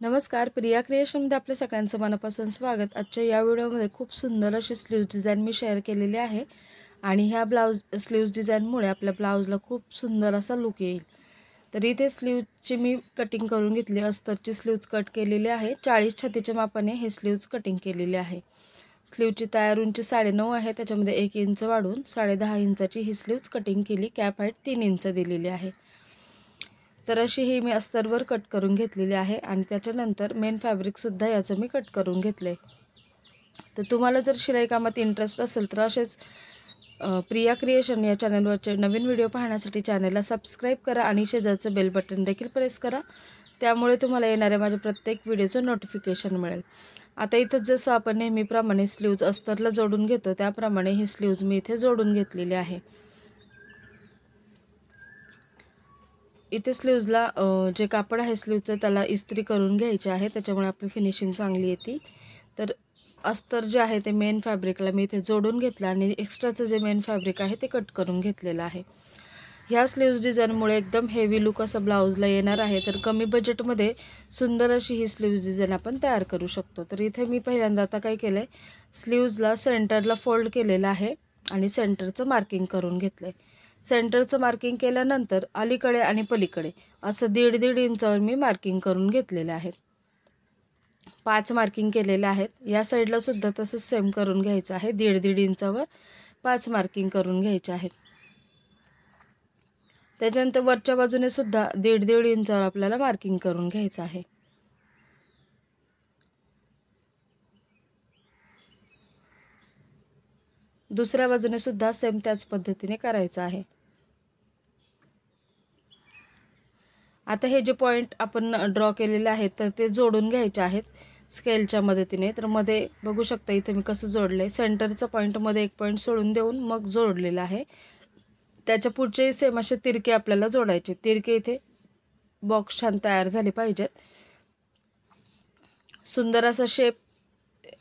नमस्कार, प्रिया क्रिएशनमध्ये आपल्या सगळ्यांचं मनापासून स्वागत। आजच्या या व्हिडिओमध्ये खूप सुंदर अशी स्लीव्ज डिझाइन मी शेअर केलेली आहे आणि ह्या स्लीव्ज डिझाइनमुळे आपल्या ब्लाउजला खूप सुंदर असा लुक येईल। तर इथे स्लीव्जची मी कटिंग करून घेतली, अस्तरची स्लीव्ज कट केलेली आहे। 40 छातीच्या मापाने हे स्लीव्ज कटिंग केलेली आहे। स्लीव्जची तयार उंची 9.5 आहे, त्याच्यामध्ये 1 इंच वाढून 10.5 इंचाची ही स्लीव्ज कटिंग केली। कॅप हाईट 3 इंच दिलेली आहे। तर अशी ही मी अस्तरवर कट करून घेतलेली आहे आणि त्याच्यानंतर मेन फॅब्रिक सुद्धा याचं मी कट करून घेतले। तर तुम्हाला जर शिलाई कामात इंटरेस्ट असेल तर असेच प्रिया क्रिएशन या चॅनलवरचे नवीन व्हिडिओ पाहण्यासाठी चॅनलला सबस्क्राइब करा आणि शेजारचं बेल बटन देखील प्रेस करा, त्यामुळे तुम्हाला येणाऱ्या माझ्या प्रत्येक व्हिडिओचं नोटिफिकेशन मिळेल। आता इथं जसं आपण नेहमीप्रमाणे स्लीव्ज अस्तरला जोडून घेतो त्याप्रमाणे ही स्लीव्ज मी इथे जोडून घेतलेली आहे। इथे स्लीव्जला जे कापड आहे स्लीव्जचं त्याला इस्त्री करून घ्यायचे आहे, त्याच्यामुळे आपली फिनिशिंग चांगली येते। तर अस्तर जे आहे ते मेन फॅब्रिकला मी इथे जोडून घेतलं आणि एक्स्ट्राचं जे मेन फॅब्रिक आहे ते कट करून घेतलेलं आहे। ह्या स्लीव्ज डिझाइनमुळे एकदम हेवी लुक असं ब्लाउजला येणार आहे। तर कमी बजेटमध्ये सुंदर अशी ही स्लीव्ज डिझाइन आपण तयार करू शकतो। तर इथे मी पहिल्यांदा आता काय केलंय, स्लीव्जला सेंटरला फोल्ड केलेलं आहे आणि सेंटरचं मार्किंग करून घेतलंय। सेंटरचं मार्किंग केल्यानंतर अलीकडे आणि पलीकडे असं 1.5 इंचावर मी मार्किंग करून घेतलेले आहेत। 5 मार्किंग केलेले आहेत। या साईडला सुद्धा तसंच सेम करून घ्यायचं आहे। 1.5 इंचावर 5 मार्किंग करून घ्यायचे आहेत। त्याच्यानंतर वरच्या बाजूने सुद्धा 1.5 इंचावर आपल्याला मार्किंग करून घ्यायचं आहे। दुसऱ्या बाजूने सुद्धा सेम त्याच पद्धतीने करायचं आहे। आता हे जे पॉइंट आपण ड्रॉ केलेले आहेत तर ते जोडून घ्यायचे आहेत स्केलच्या मदतीने। तर मध्ये बघू शकता इथे मी कसं जोडले, सेंटरचा पॉइंट मध्ये एक पॉइंट सोडून देऊन मग जोडलेला आहे। त्याच्या पुढचे सेम असे तिरके आपल्याला जोडायचे। तिरके इथे बॉक्स छान तयार झाले पाहिजेत, सुंदर असा शेप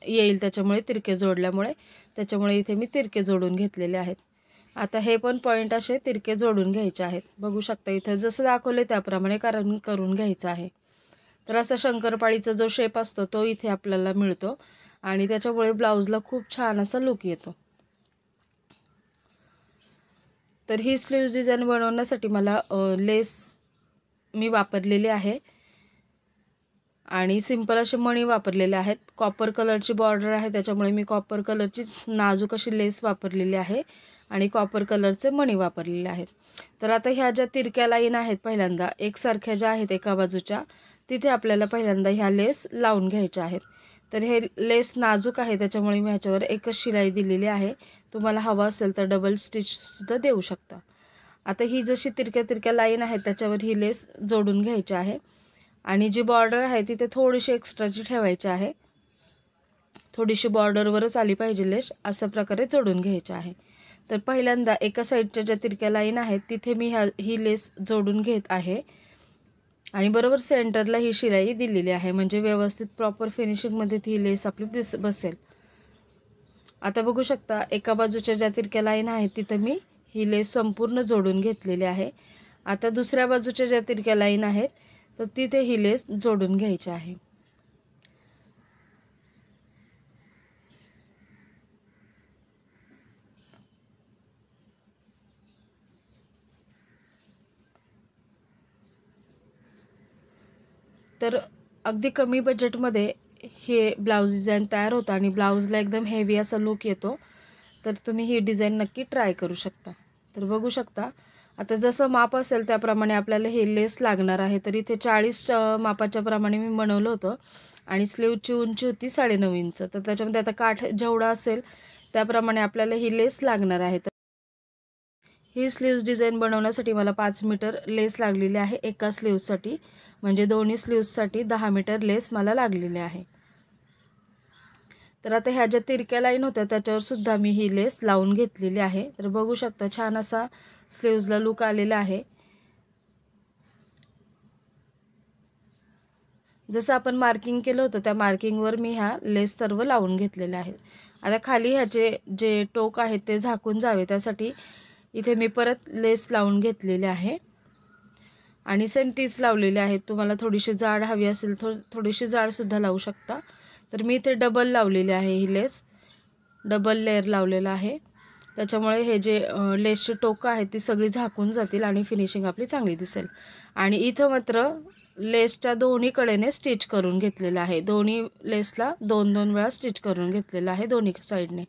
येईल त्याच्यामुळे तिरके जोडल्यामुळे, त्याच्यामुळे इथे मी तिरके जोडून घेतलेले आहेत। आता हे पण पॉइंट असे तिरके जोडून घ्यायचे आहेत। बघू शकता इथे जसं दाखवले त्याप्रमाणे करून घ्यायचं आहे। तर असा शंकरपाळीचा जो शेप असतो तो इथे आपल्याला मिळतो आणि त्याच्यामुळे ब्लाउजला खूप छान असा लुक येतो। तर ही स्लीव्ज डिझाइन बनवण्यासाठी मला लेस मी वापरलेली आहे आणि सिंपल असे मणी वापरलेले आहेत। कॉपर कलरची बॉर्डर आहे त्याच्यामुळे मी कॉपर कलरची नाजूक अशी लेस वापरलेली आहे आणि कॉपर कलरचे मणी वापरलेले आहेत। तर आता ह्या ज्या तिरक्या लाईन आहेत पहिल्यांदा एकसारख्या ज्या आहेत एका बाजूच्या, तिथे आपल्याला पहिल्यांदा ह्या लेस लावून घ्यायच्या आहेत। तर हे लेस नाजूक आहे त्याच्यामुळे मी ह्याच्यावर एकच शिलाई दिलेली आहे। तुम्हाला हवा असेल तर डबल स्टिच सुद्धा देऊ शकता। आता ही जशी तिरक्या लाईन आहेत त्याच्यावर ही लेस जोडून घ्यायची आहे आणि जी बॉर्डर आहे तिथे थोडीशी एक्स्ट्राची ठेवायची आहे। थोडीशी बॉर्डरवरच आली पाहिजे लेस, अशा प्रकारे जोडून घ्यायची आहे। तर पहिल्यांदा एका साईडच्या ज्या तिरक्या लाईन आहेत तिथे मी ही लेस जोडून घेत आहे आणि बरोबर सेंटरला ही शिलाई दिलेली आहे, म्हणजे व्यवस्थित प्रॉपर फिनिशिंगमध्ये ती लेस आपली बसेल। आता बघू शकता एका बाजूच्या ज्या तिरक्या लाईन आहेत तिथे मी ही लेस संपूर्ण जोडून घेतलेली आहे। आता दुसऱ्या बाजूच्या ज्या तिरक्या लाईन आहेत तर तिथे ही लेस जोडून घ्यायची आहे। तर अगदी कमी बजेटमध्ये हे ब्लाउज डिझाइन तयार होतं आणि ब्लाउजला एकदम हेवी असा लुक येतो। तर तुम्ही ही डिझाइन नक्की ट्राय करू शकता। तर बघू शकता आता जसं माप असेल त्याप्रमाणे आपल्याला हे लेस लागणार आहे। तर इथे 40 मापाच्या प्रमाणे मी बनवलं होतं आणि स्लीवची उंची होती 9.5 इंच। तर त्याच्यामध्ये आता काठ जेवढा असेल त्याप्रमाणे आपल्याला ही लेस लागणार आहे। ही स्लीव्ज डिझाइन बनवण्यासाठी मला 5 मीटर लेस लागलेली आहे एका स्लीव्जसाठी, म्हणजे दोन्ही स्लीव्जसाठी 10 मीटर लेस मला लागलेली आहे। तर आता ह्या ज्या तिरक्या लाईन होत्या त्याच्यावर सुद्धा मी ही लेस लावून घेतलेली आहे। तर बघू शकता छान असा स्लीव्जला लुक आलेला आहे। जसं आपण मार्किंग केलं होतं त्या मार्किंगवर मी ह्या लेस सर्व लावून घेतलेल्या आहेत। आता खाली ह्याचे जे टोक आहेत ते झाकून जावे त्यासाठी इथे मी परत लेस लावून घेतलेले आहे आणि सेम तीच लावलेली आहेत. तुम्हाला थोडीशी जाड हवी असेल थोडीशी जाडसुद्धा लावू शकता. तर मी इथे डबल लावलेली आहे ही लेस, डबल लेअर लावलेला आहे. त्याच्यामुळे हे जे लेसची टोकं आहेत ती सगळी झाकून जातील आणि फिनिशिंग आपली चांगली दिसेल. आणि इथं मात्र लेसच्या दोन्ही कडेने स्टिच करून घेतलेलं आहे. दोन्ही लेसला 2-2 वेळा स्टिच करून घेतलेलं आहे दोन्ही साईडने.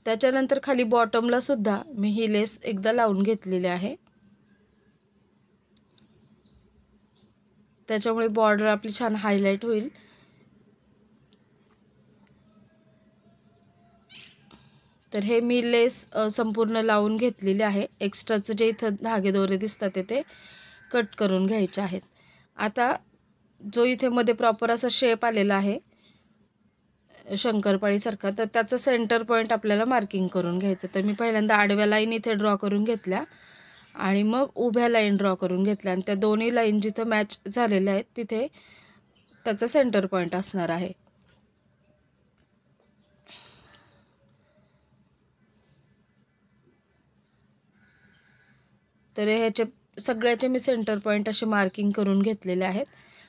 त्याच्यानंतर खाली बॉटमला सुद्धा मी ही लेस एकदा लावून घेतलेली आहे. त्याच्यामुळे बॉर्डर आपली छान हायलाईट होईल. तर हे मी लेस संपूर्ण लावून घेतलेली आहे. एक्स्ट्राचं जे इथं धागे दोरे दिसतात ते कट करून घ्यायचे आहेत. आता जो इथे मध्ये प्रॉपर असा शेप आलेला आहे शंकरपाळीसारखा, तर त्याचा सेंटर पॉईंट आपल्याला मार्किंग करून घ्यायचं. तर मी पहिल्यांदा आडव्या लाईन इथे ड्रॉ करून घेतल्या आणि मग उभ्या लाईन ड्रॉ करून घेतल्या आणि त्या दोन्ही लाईन जिथं मॅच झालेल्या आहेत तिथे त्याचा सेंटर पॉईंट असणार आहे. तर ह्याचे सगळ्याचे मी सेंटर पॉईंट असे मार्किंग करून घेतलेले आहेत.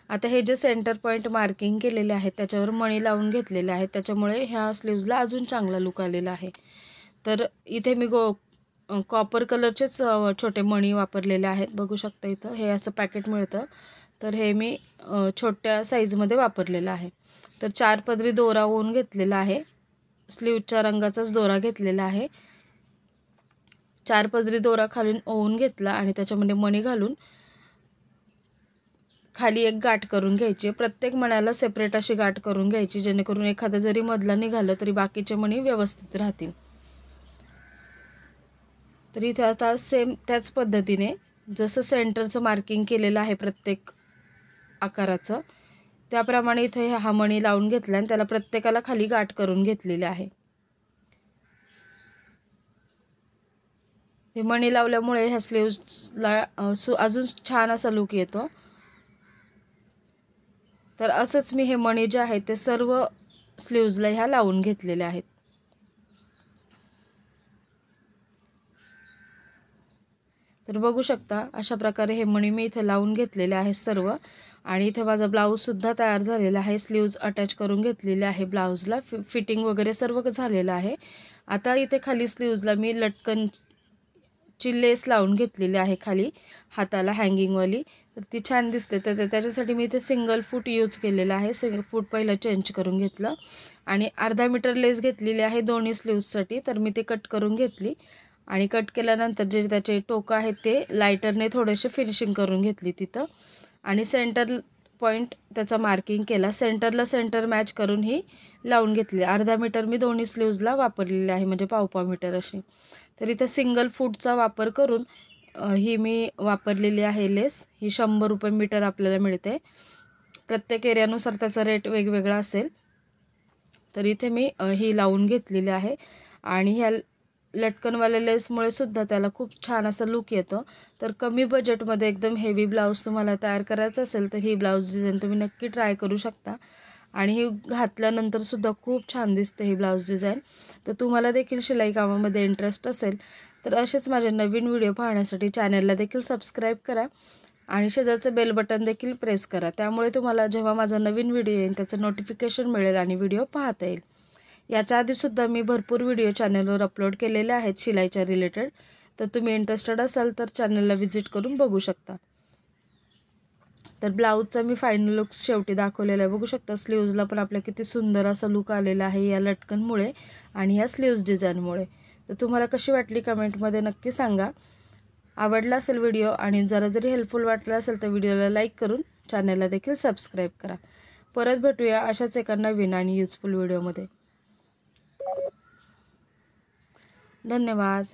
आता हे जे सेंटर पॉईंट मार्किंग केलेले आहेत त्याच्यावर मणी लावून घेतलेले आहेत. त्याच्यामुळे ह्या स्लीव्जला अजून चांगला लुक आलेला आहे. तर इथे मी कॉपर कलरचेच छोटे मणी वापरलेले आहेत. बघू शकता इथं हे असं पॅकेट मिळतं. तर हे मी छोट्या साईजमध्ये वापरलेलं आहे. तर 4 पदरी दोरा ओवून घेतलेला आहे. स्लीवच्या रंगाचाच दोरा घेतलेला आहे. 4 पदरी दोरा खालून ओवून घेतला आणि त्याच्यामध्ये मणी घालून खाली एक गाठ करून घ्यायची. प्रत्येक मण्याला सेपरेट अशी गाठ करून घ्यायची, जेणेकरून एखादा जरी मधला निघालं तरी बाकीचे मणी व्यवस्थित राहतील. तर इथे आता सेम त्याच पद्धतीने जसं सेंटरचं मार्किंग केलेलं आहे प्रत्येक आकाराचं, त्याप्रमाणे इथे हा मणी लावून घेतला आणि त्याला प्रत्येकाला खाली गाठ करून घेतलेली आहे. हे मणी लावल्यामुळे ह्या स्लीव्सला अजून छान असा लुक येतो. तर असंच मी हे मणी जे आहेत ते सर्व स्लीव्सला ह्या लावून घेतलेले आहेत. तर बघू शकता अशा प्रकारे हे मणी मी इथे लावून घेतलेले आहेत सर्व. आणि इथे माझा ब्लाऊजसुद्धा तयार झालेला आहे. स्लीव्ज अटॅच करून घेतलेले आहे ब्लाऊजला. फिटिंग वगैरे सर्व झालेलं आहे. आता इथे खाली स्लीव्जला मी लटकनची लेस लावून घेतलेली आहे खाली हाताला हँगिंगवाली. तर ती छान दिसते. तर त्याच्यासाठी मी इथे सिंगल फूट यूज केलेला आहे. सिंगल फूट पहिलं चेंज करून घेतलं आणि अर्धा मीटर लेस घेतलेली आहे दोन्ही स्लीव्जसाठी. तर मी ते कट करून घेतली आणि कट केल्यानंतर जे त्याचे टोकं आहेत ते लायटरने थोडेसे फिनिशिंग करून घेतली तिथं आणि सेंटर पॉईंट त्याचा मार्किंग केला. सेंटरला सेंटर मॅच करून ही लावून घेतली. अर्धा मीटर मी दोन्ही स्लीव्जला वापरलेले आहे, म्हणजे पाव मीटर अशी. तर इथं सिंगल फूटचा वापर करून ही मी वापरलेली आहे लेस. ही 100 रुपये मीटर आपल्याला मिळते. प्रत्येक एरियानुसार त्याचा रेट वेगवेगळा असेल. तर इथे मी ही लावून घेतलेली आहे आणि ह्या लटकनवाल्या लेसमुळे सुद्धा त्याला खूप छान असा लुक येतो. तर कमी बजेटमध्ये एकदम हेवी ब्लाऊज तुम्हाला तयार करायचा असेल तर ही ब्लाऊज डिझाईन तुम्ही नक्की ट्राय करू शकता आणि ही घातल्यानंतर सुद्धा खूप छान दिसते ही ब्लाऊज डिझाईन. तर तुम्हाला देखील शिलाई कामामध्ये इंटरेस्ट असेल तर असेच माझे नवीन व्हिडिओ पाहण्यासाठी चॅनलला देखील सबस्क्राईब करा आणि शेजारचं बेल बटन देखील प्रेस करा. त्यामुळे तुम्हाला जेव्हा माझा नवीन व्हिडिओ येईल त्याचं नोटिफिकेशन मिळेल आणि व्हिडिओ पाहता येईल. याच्या आधीसुद्धा मी भरपूर व्हिडिओ चॅनलवर अपलोड केलेले आहेत शिलाईच्या रिलेटेड. तर तुम्ही इंटरेस्टेड असाल तर चॅनलला व्हिजिट करून बघू शकता. तर ब्लाऊजचा मी फायनल लुक शेवटी दाखवलेला आहे. बघू शकता स्लीव्जला पण आपल्या किती सुंदर असा लुक आलेला आहे या लटकनमुळे आणि या स्लीव्ज डिझाईनमुळे. तर तुम्हाला कशी वाटली कमेंटमध्ये नक्की सांगा. आवडला असेल व्हिडिओ आणि जरी हेल्पफुल वाटला असेल तर व्हिडिओला लाईक करून चॅनलला देखील सबस्क्राईब करा. परत भेटूया अशाच एका नवीन आणि युजफुल व्हिडिओमध्ये. धन्यवाद.